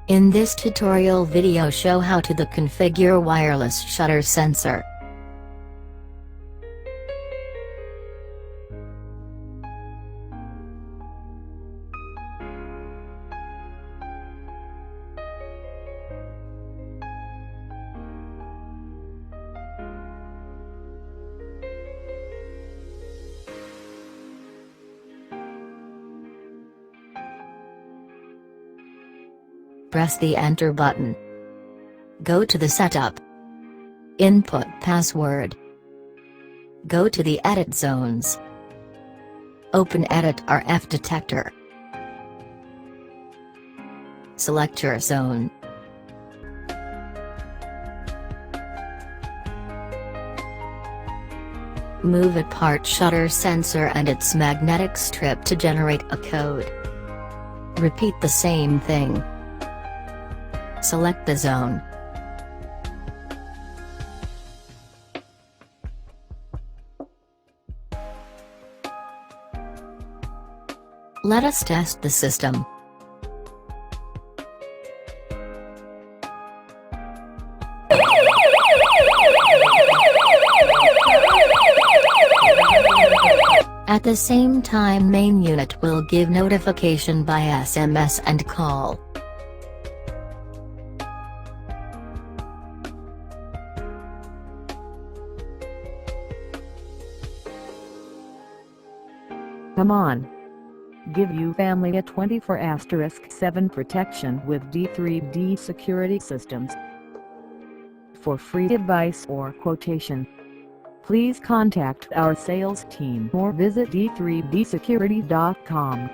In this tutorial video show how to configure wireless shutter sensor. Press the Enter button. Go to the Setup. Input password. Go to the Edit Zones. Open Edit RF Detector. Select your zone. Move apart shutter sensor and its magnetic strip to generate a code. Repeat the same thing. Select the zone. Let us test the system. At the same time, main unit will give notification by SMS and call. Come on! Give you family a 24/7 protection with D3D Security Systems. For free advice or quotation, please contact our sales team or visit d3dsecurity.com.